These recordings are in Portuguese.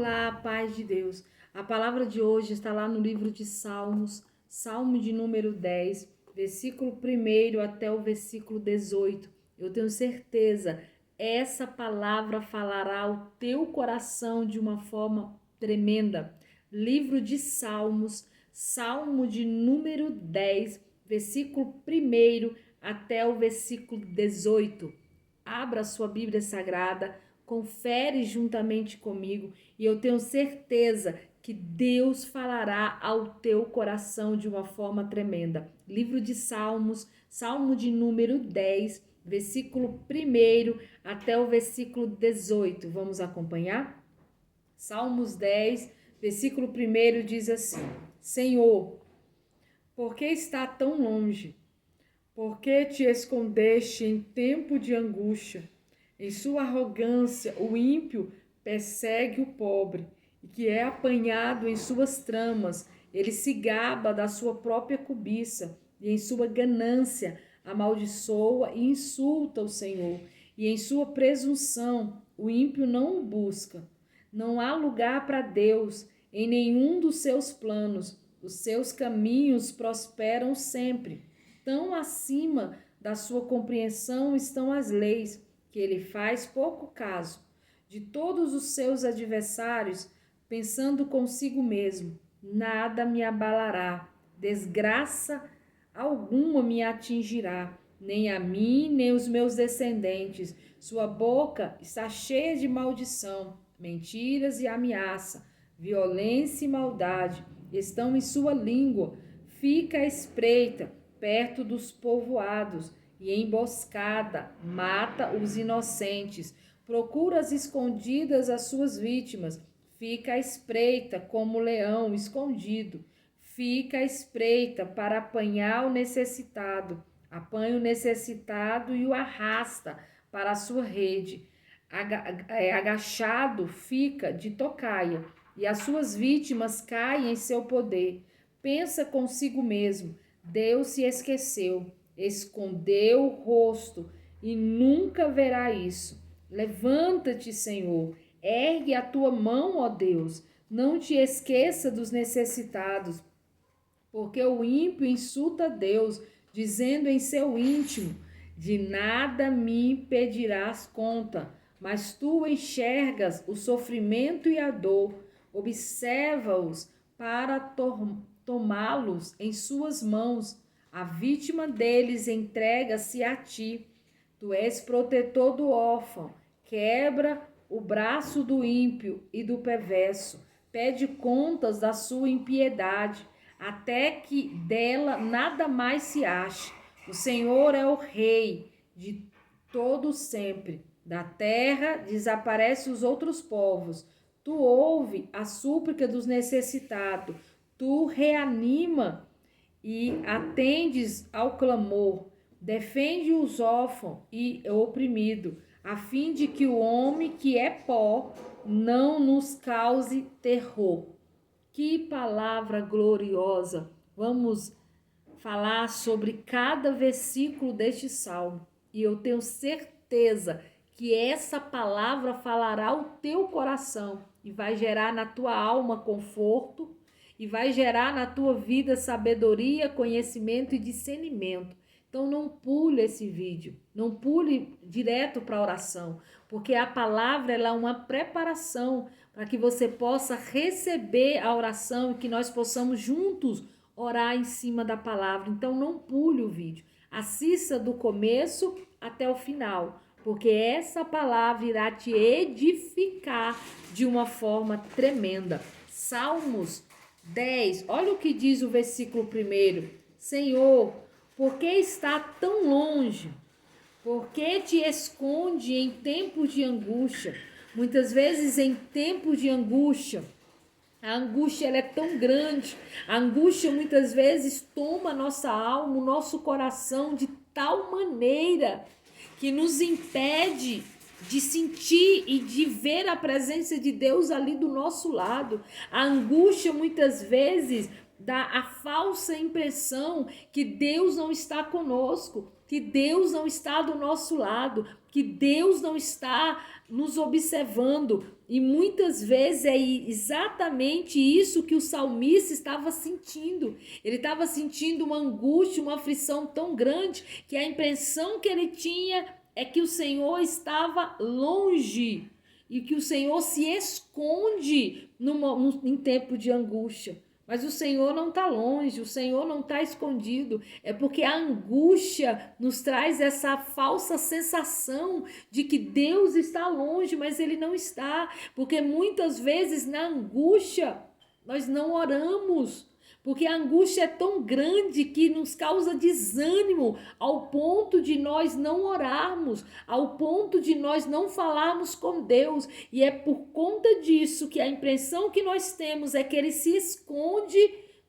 Olá, paz de Deus. A palavra de hoje está lá no livro de Salmos, Salmo de número 10, versículo 1 até o versículo 18. Eu tenho certeza, essa palavra falará ao teu coração de uma forma tremenda. Livro de Salmos, Salmo de número 10, versículo 1 até o versículo 18. Abra a sua Bíblia Sagrada, confere juntamente comigo e eu tenho certeza que Deus falará ao teu coração de uma forma tremenda. Livro de Salmos, Salmo de número 10, versículo 1 até o versículo 18. Vamos acompanhar? Salmos 10, versículo 1 diz assim: Senhor, por que está tão longe? Por que te escondeste em tempo de angústia? Em sua arrogância, o ímpio persegue o pobre, e que é apanhado em suas tramas. Ele se gaba da sua própria cobiça, e em sua ganância amaldiçoa e insulta o Senhor. E em sua presunção, o ímpio não o busca. Não há lugar para Deus em nenhum dos seus planos. Os seus caminhos prosperam sempre. Tão acima da sua compreensão estão as leis, que ele faz pouco caso de todos os seus adversários, pensando consigo mesmo: nada me abalará, desgraça alguma me atingirá, nem a mim, nem os meus descendentes. Sua boca está cheia de maldição, mentiras e ameaça, violência e maldade estão em sua língua. Fica à espreita perto dos povoados e emboscada mata os inocentes, procura as escondidas as suas vítimas, fica à espreita como leão escondido, fica à espreita para apanhar o necessitado, apanha o necessitado e o arrasta para a sua rede, agachado fica de tocaia, e as suas vítimas caem em seu poder. Pensa consigo mesmo: Deus se esqueceu, escondeu o rosto e nunca verá isso. Levanta-te, Senhor, ergue a tua mão, ó Deus, não te esqueça dos necessitados, porque o ímpio insulta Deus, dizendo em seu íntimo: de nada me pedirás conta, mas tu enxergas o sofrimento e a dor, observa-os para tomá-los em suas mãos. A vítima deles entrega-se a ti. Tu és protetor do órfão, quebra o braço do ímpio e do perverso, pede contas da sua impiedade, até que dela nada mais se ache. O Senhor é o Rei de todo sempre. Da terra desaparecem os outros povos. Tu ouve a súplica dos necessitados. Tu reanima e atendes ao clamor. Defende os órfãos e o oprimido, a fim de que o homem que é pó não nos cause terror. Que palavra gloriosa! Vamos falar sobre cada versículo deste salmo. E eu tenho certeza que essa palavra falará ao teu coração e vai gerar na tua alma conforto e vai gerar na tua vida sabedoria, conhecimento e discernimento. Então não pule esse vídeo, não pule direto para a oração, porque a palavra ela é uma preparação para que você possa receber a oração e que nós possamos juntos orar em cima da palavra. Então não pule o vídeo, assista do começo até o final, porque essa palavra irá te edificar de uma forma tremenda. Salmos 10, olha o que diz o versículo 1. Senhor, por que está tão longe? Por que te esconde em tempos de angústia? Muitas vezes em tempos de angústia, a angústia ela é tão grande, a angústia muitas vezes toma a nossa alma, o nosso coração de tal maneira que nos impede de sentir e de ver a presença de Deus ali do nosso lado. A angústia muitas vezes dá a falsa impressão que Deus não está conosco, que Deus não está do nosso lado, que Deus não está nos observando. E muitas vezes é exatamente isso que o salmista estava sentindo. Ele estava sentindo uma angústia, uma aflição tão grande que a impressão que ele tinha é que o Senhor estava longe e que o Senhor se esconde em tempo de angústia. Mas o Senhor não está longe, o Senhor não está escondido. É porque a angústia nos traz essa falsa sensação de que Deus está longe, mas Ele não está. Porque muitas vezes na angústia nós não oramos. Porque a angústia é tão grande que nos causa desânimo ao ponto de nós não orarmos, ao ponto de nós não falarmos com Deus. E é por conta disso que a impressão que nós temos é que Ele se esconde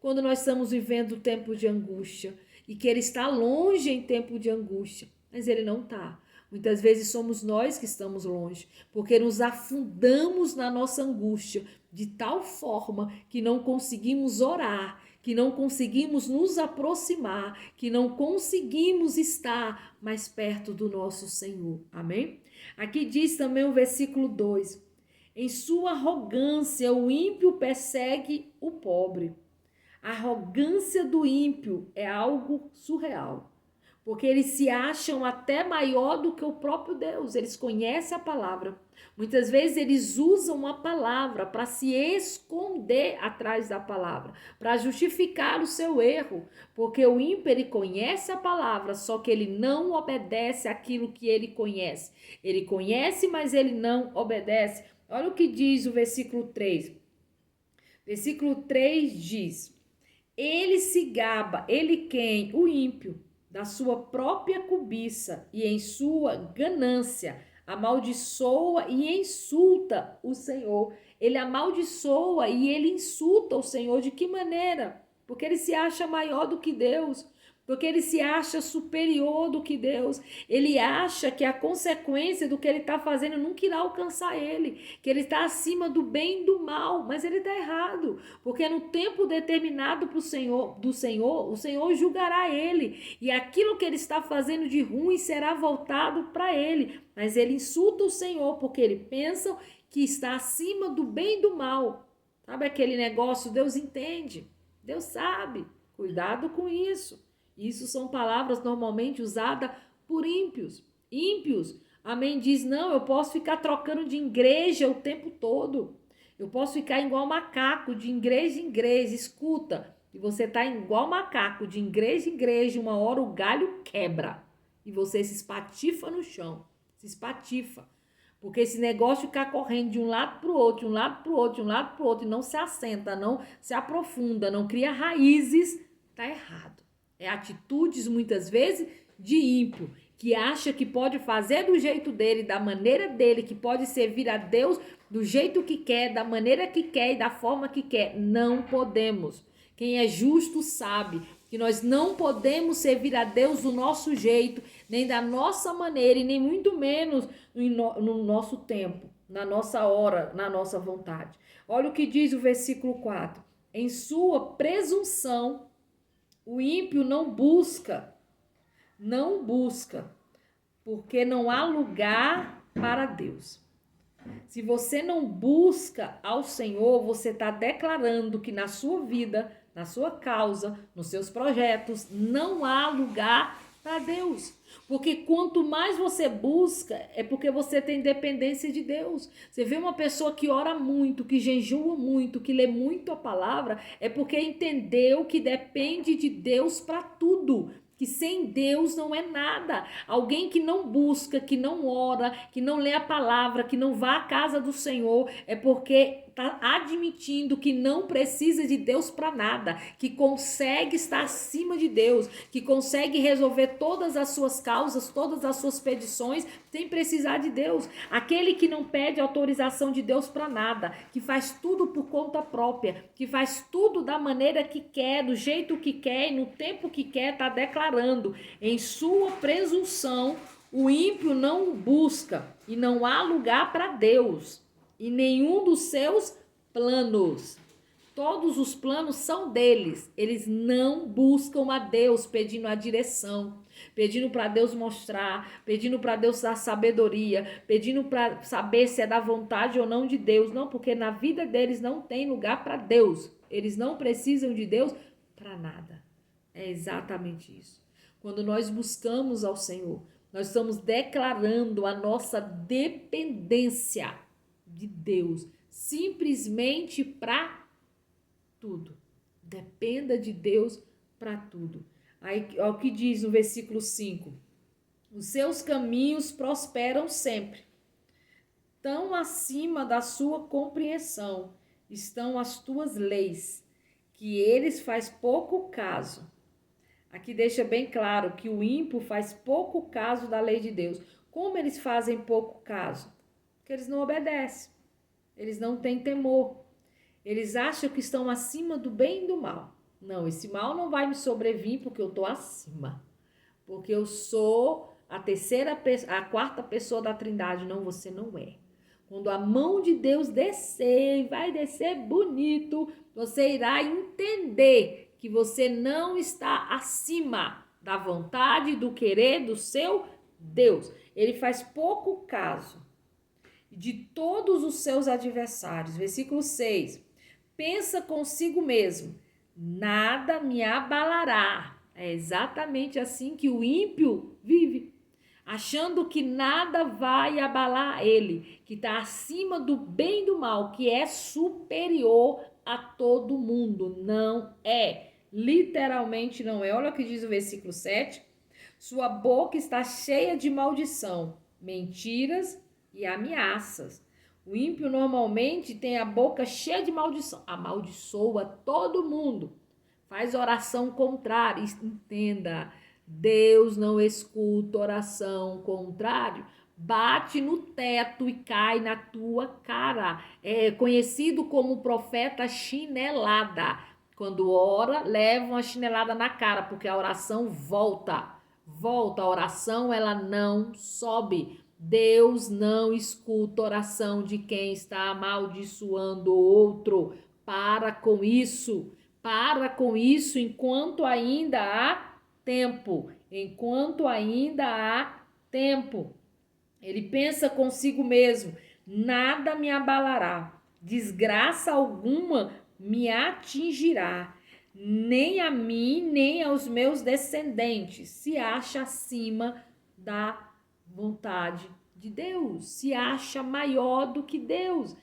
quando nós estamos vivendo tempo de angústia e que Ele está longe em tempo de angústia, mas Ele não está. Muitas vezes somos nós que estamos longe, porque nos afundamos na nossa angústia de tal forma que não conseguimos orar, que não conseguimos nos aproximar, que não conseguimos estar mais perto do nosso Senhor. Amém? Aqui diz também o versículo 2: em sua arrogância o ímpio persegue o pobre. A arrogância do ímpio é algo surreal, porque eles se acham até maior do que o próprio Deus. Eles conhecem a palavra. Muitas vezes eles usam a palavra para se esconder atrás da palavra, para justificar o seu erro, porque o ímpio ele conhece a palavra, só que ele não obedece àquilo que ele conhece. Ele conhece, mas ele não obedece. Olha o que diz o versículo 3. Versículo 3 diz: ele se gaba, ele quem? O ímpio, da sua própria cobiça e em sua ganância, amaldiçoa e insulta o Senhor. Ele amaldiçoa e ele insulta o Senhor. De que maneira? Porque ele se acha maior do que Deus, porque ele se acha superior do que Deus. Ele acha que a consequência do que ele está fazendo nunca irá alcançar ele, que ele está acima do bem e do mal, mas ele está errado, porque no tempo determinado do Senhor, o Senhor julgará ele, e aquilo que ele está fazendo de ruim será voltado para ele, mas ele insulta o Senhor, porque ele pensa que está acima do bem e do mal. Sabe aquele negócio? Deus entende, Deus sabe, cuidado com isso. Isso são palavras normalmente usadas por ímpios. Ímpios, amém, diz, não, eu posso ficar trocando de igreja o tempo todo. Eu posso ficar igual macaco, de igreja em igreja. Escuta, e você está igual macaco, de igreja em igreja, uma hora o galho quebra. E você se espatifa no chão, se espatifa. Porque esse negócio de ficar correndo de um lado para o outro, de um lado para o outro, de um lado para o outro, e não se assenta, não se aprofunda, não cria raízes, está errado. É atitudes, muitas vezes, de ímpio, que acha que pode fazer do jeito dele, da maneira dele, que pode servir a Deus do jeito que quer, da maneira que quer e da forma que quer. Não podemos. Quem é justo sabe que nós não podemos servir a Deus do nosso jeito, nem da nossa maneira, e nem muito menos no nosso tempo, na nossa hora, na nossa vontade. Olha o que diz o versículo 4. Em sua presunção, o ímpio não busca, porque não há lugar para Deus. Se você não busca ao Senhor, você está declarando que na sua vida, na sua causa, nos seus projetos, não há lugar para Deus. Porque quanto mais você busca, é porque você tem dependência de Deus. Você vê uma pessoa que ora muito, que jejua muito, que lê muito a palavra, é porque entendeu que depende de Deus para tudo. Que sem Deus não é nada. Alguém que não busca, que não ora, que não lê a palavra, que não vá à casa do Senhor, é porque está admitindo que não precisa de Deus para nada, que consegue estar acima de Deus, que consegue resolver todas as suas causas, todas as suas petições, sem precisar de Deus. Aquele que não pede autorização de Deus para nada, que faz tudo por conta própria, que faz tudo da maneira que quer, do jeito que quer e no tempo que quer, está declarando em sua presunção, o ímpio não busca e não há lugar para Deus. E nenhum dos seus planos. Todos os planos são deles. Eles não buscam a Deus pedindo a direção, pedindo para Deus mostrar, pedindo para Deus dar sabedoria, pedindo para saber se é da vontade ou não de Deus. Não, porque na vida deles não tem lugar para Deus. Eles não precisam de Deus para nada. É exatamente isso. Quando nós buscamos ao Senhor, nós estamos declarando a nossa dependência de Deus, simplesmente para tudo. Dependa de Deus para tudo. Aí, ó, o que diz no versículo 5: os seus caminhos prosperam sempre. Tão acima da sua compreensão estão as tuas leis, que eles faz pouco caso. Aqui deixa bem claro que o ímpio faz pouco caso da lei de Deus. Como eles fazem pouco caso? Porque eles não obedecem. Eles não têm temor. Eles acham que estão acima do bem e do mal. Não, esse mal não vai me sobrevir porque eu estou acima. Porque eu sou a quarta pessoa da Trindade. Não, você não é. Quando a mão de Deus descer, vai descer bonito, você irá entender que você não está acima da vontade, do querer do seu Deus. Ele faz pouco caso de todos os seus adversários. Versículo 6. Pensa consigo mesmo, nada me abalará. É exatamente assim que o ímpio vive, achando que nada vai abalar ele, que está acima do bem e do mal, que é superior a todo mundo. Não é, literalmente não é. Olha o que diz o versículo 7. Sua boca está cheia de maldição, mentiras e ameaças. O ímpio normalmente tem a boca cheia de maldição, amaldiçoa todo mundo, faz oração contrária. Entenda, Deus não escuta oração contrária, bate no teto e cai na tua cara. É conhecido como profeta chinelada. Quando ora, leva uma chinelada na cara, porque a oração volta, a oração ela não sobe. Deus não escuta oração de quem está amaldiçoando o outro. Para com isso enquanto ainda há tempo. Enquanto ainda há tempo. Ele pensa consigo mesmo, nada me abalará, desgraça alguma me atingirá, nem a mim, nem aos meus descendentes. Se acha acima da vontade de Deus, se acha maior do que Deus,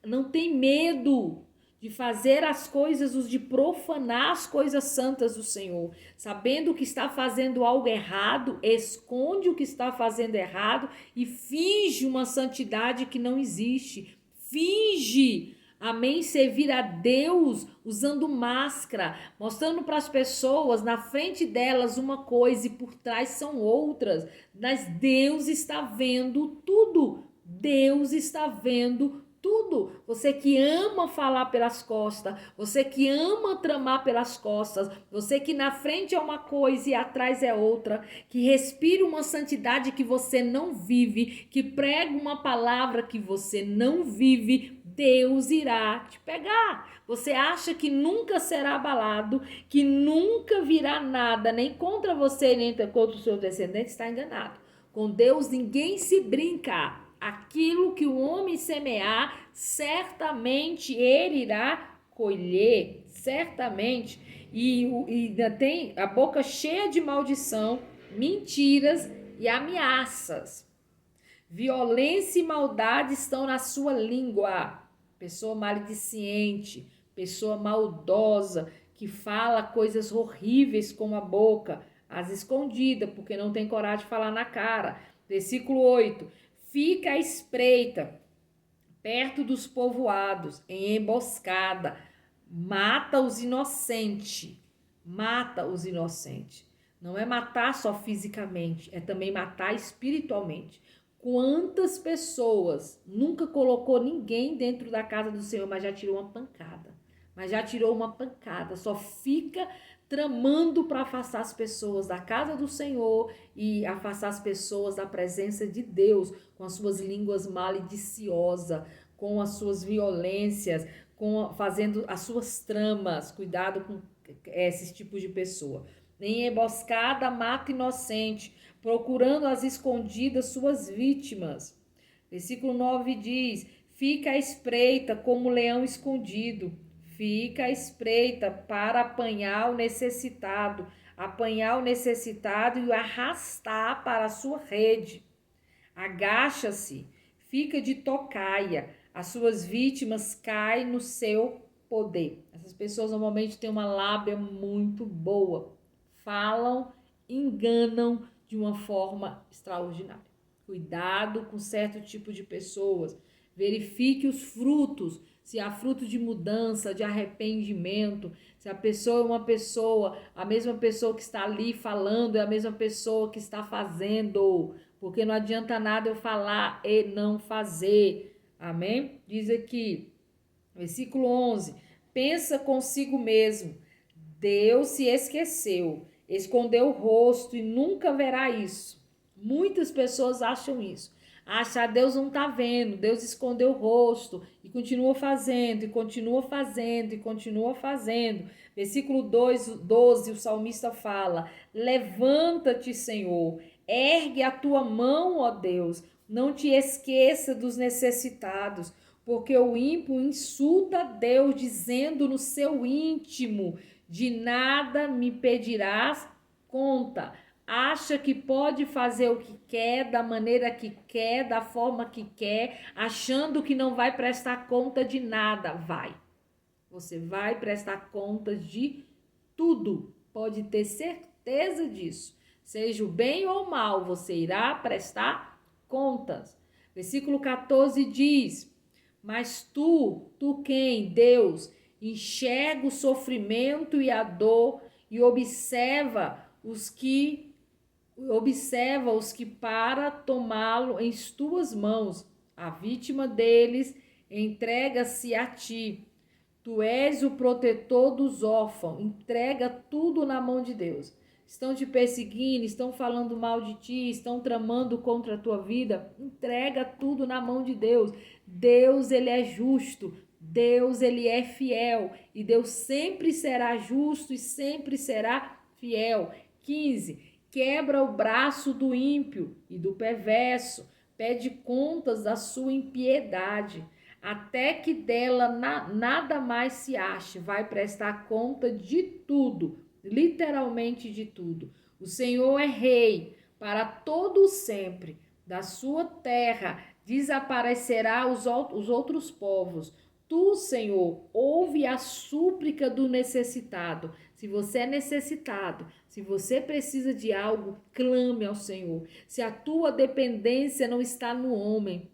não tem medo de fazer as coisas, de profanar as coisas santas do Senhor, sabendo que está fazendo algo errado, esconde o que está fazendo errado e finge uma santidade que não existe, finge, amém, servir a Deus usando máscara, mostrando para as pessoas na frente delas uma coisa e por trás são outras. Mas Deus está vendo tudo. Deus está vendo tudo. Você que ama falar pelas costas, você que ama tramar pelas costas, você que na frente é uma coisa e atrás é outra, que respira uma santidade que você não vive, que prega uma palavra que você não vive, Deus irá te pegar. Você acha que nunca será abalado, que nunca virá nada, nem contra você, nem contra os seus descendentes, está enganado. Com Deus ninguém se brinca. Aquilo que o homem semear, certamente ele irá colher, certamente. E ainda tem a boca cheia de maldição, mentiras e ameaças. Violência e maldade estão na sua língua. Pessoa malediciente, pessoa maldosa, que fala coisas horríveis com a boca, as escondidas, porque não tem coragem de falar na cara. Versículo 8. Fica à espreita, perto dos povoados, em emboscada, mata os inocentes. Mata os inocentes. Não é matar só fisicamente, é também matar espiritualmente. Quantas pessoas nunca colocou ninguém dentro da casa do Senhor, mas já tirou uma pancada. Só fica tramando para afastar as pessoas da casa do Senhor e afastar as pessoas da presença de Deus com as suas línguas maliciosas, com as suas violências, fazendo as suas tramas. Cuidado com esses tipos de pessoa. Em emboscada mata inocente, procurando às escondidas suas vítimas. Versículo 9 diz: fica à espreita como leão escondido, fica à espreita para apanhar o necessitado e o arrastar para a sua rede. Agacha-se, fica de tocaia, as suas vítimas caem no seu poder. Essas pessoas normalmente têm uma lábia muito boa, falam, enganam de uma forma extraordinária. Cuidado com certo tipo de pessoas. Verifique os frutos, se há fruto de mudança, de arrependimento, se a pessoa é uma pessoa, a mesma pessoa que está ali falando é a mesma pessoa que está fazendo, porque não adianta nada eu falar e não fazer. Amém? Diz aqui, versículo 11, pensa consigo mesmo, Deus se esqueceu, escondeu o rosto e nunca verá isso. Muitas pessoas acham isso. Acha, Deus não está vendo, Deus escondeu o rosto e continua fazendo, e continua fazendo, e continua fazendo. Versículo 12, o salmista fala: levanta-te, Senhor, ergue a tua mão, ó Deus, não te esqueça dos necessitados, porque o ímpio insulta Deus, dizendo no seu íntimo: de nada me pedirás conta. Acha que pode fazer o que quer, da maneira que quer, da forma que quer, achando que não vai prestar conta de nada. Vai. Você vai prestar conta de tudo. Pode ter certeza disso. Seja o bem ou o mal, você irá prestar contas. Versículo 14 diz: mas tu quem? Deus, enxerga o sofrimento e a dor e observa os que para tomá-lo em tuas mãos. A vítima deles entrega-se a ti. Tu és o protetor dos órfãos. Entrega tudo na mão de Deus. Estão te perseguindo, estão falando mal de ti, estão tramando contra a tua vida. Entrega tudo na mão de Deus. Deus, ele é justo. Deus, ele é fiel. E Deus sempre será justo e sempre será fiel. 15. Quebra o braço do ímpio e do perverso, pede contas da sua impiedade, até que dela nada mais se ache, vai prestar conta de tudo, literalmente de tudo. O Senhor é rei para todo sempre, da sua terra desaparecerá os outros povos. Tu, Senhor, ouve a súplica do necessitado. Se você é necessitado, se você precisa de algo, clame ao Senhor. Se a tua dependência não está no homem,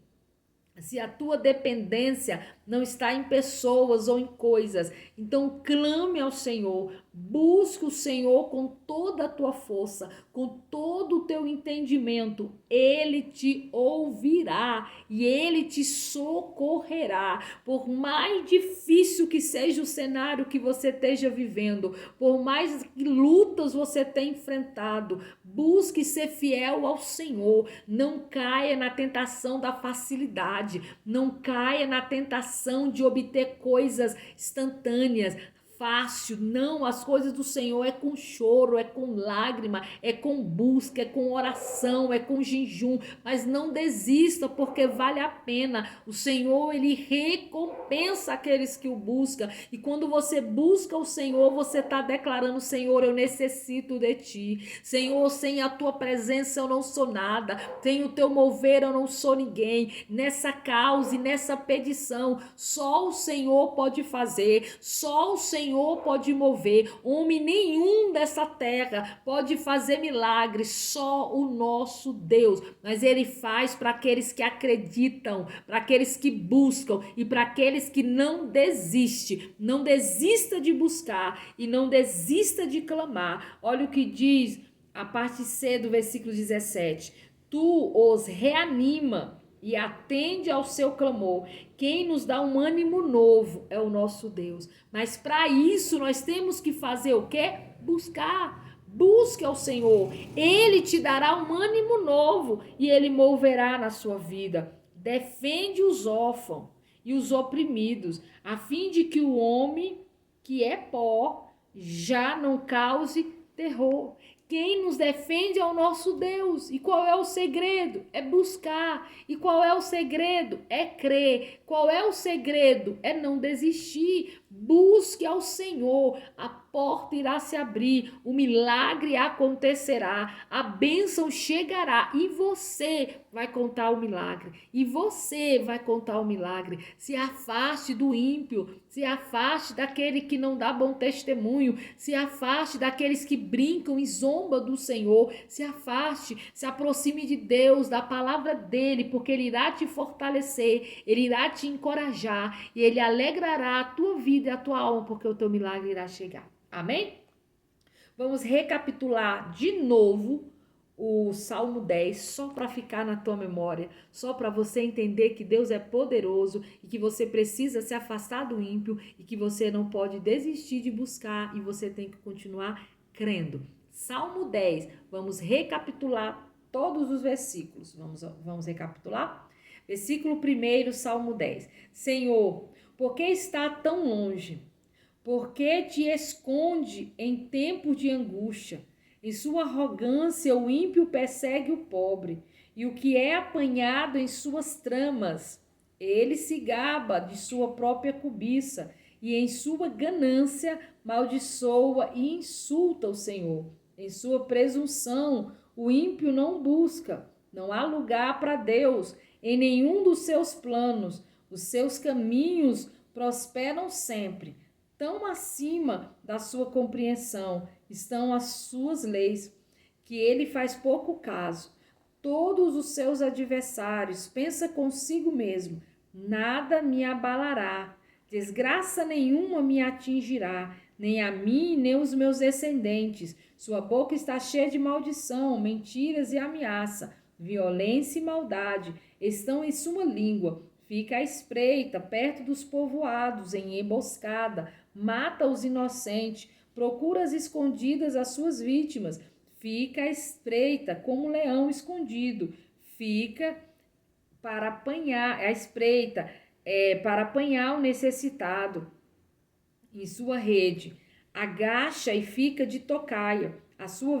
se a tua dependência não está em pessoas ou em coisas, então clame ao Senhor, busque o Senhor com toda a tua força, com todo o teu entendimento. Ele te ouvirá e ele te socorrerá. Por mais difícil que seja o cenário que você esteja vivendo, por mais lutas você tenha enfrentado, busque ser fiel ao Senhor. Não caia na tentação da facilidade, não caia na tentação de obter coisas instantâneas, fácil. Não, as coisas do Senhor é com choro, é com lágrima, é com busca, é com oração, é com jejum, mas não desista, porque vale a pena. O Senhor, ele recompensa aqueles que o buscam, e quando você busca o Senhor, você está declarando: Senhor, eu necessito de ti. Senhor, sem a tua presença eu não sou nada, sem o teu mover eu não sou ninguém. Nessa causa e nessa petição, só o Senhor pode fazer, só o Senhor pode mover. Homem nenhum dessa terra pode fazer milagres, só o nosso Deus. Mas ele faz para aqueles que acreditam, para aqueles que buscam e para aqueles que não desistem. Não desista de buscar e não desista de clamar. Olha o que diz a parte C do versículo 17: tu os reanima e atende ao seu clamor. Quem nos dá um ânimo novo é o nosso Deus. Mas para isso nós temos que fazer o quê? Buscar. Busque ao Senhor. Ele te dará um ânimo novo e ele moverá na sua vida. Defende os órfãos e os oprimidos, a fim de que o homem que é pó já não cause terror. Quem nos defende é o nosso Deus. E qual é o segredo? É buscar. E qual é o segredo? É crer. Qual é o segredo? É não desistir. Busque ao Senhor. A porta irá se abrir. O milagre acontecerá. A bênção chegará. E você vai contar o milagre. E você vai contar o milagre. Se afaste do ímpio. Se afaste daquele que não dá bom testemunho. Se afaste daqueles que brincam e zombam do Senhor, se afaste, se aproxime de Deus, da palavra dele, porque ele irá te fortalecer, ele irá te encorajar e ele alegrará a tua vida e a tua alma, porque o teu milagre irá chegar. Amém? Vamos recapitular de novo o Salmo 10, só para ficar na tua memória, só para você entender que Deus é poderoso e que você precisa se afastar do ímpio e que você não pode desistir de buscar e você tem que continuar crendo. Salmo 10, vamos recapitular todos os versículos. Vamos recapitular? Versículo 1, Salmo 10. Senhor, por que está tão longe? Por que te esconde em tempo de angústia? Em sua arrogância, o ímpio persegue o pobre, e o que é apanhado em suas tramas, ele se gaba de sua própria cobiça, e em sua ganância maldiçoa e insulta o Senhor. Em sua presunção, o ímpio não busca, não há lugar para Deus em nenhum dos seus planos. Os seus caminhos prosperam sempre. Tão acima da sua compreensão estão as suas leis, que ele faz pouco caso. Todos os seus adversários pensa consigo mesmo: nada me abalará, desgraça nenhuma me atingirá, nem a mim, nem os meus descendentes. Sua boca está cheia de maldição, mentiras e ameaça. Violência e maldade estão em sua língua. Fica à espreita, perto dos povoados, em emboscada. Mata os inocentes, procura as escondidas as suas vítimas. Fica à espreita, como um leão escondido. Fica para apanhar, à espreita, para apanhar o necessitado em sua rede. Agacha e fica de tocaia. A sua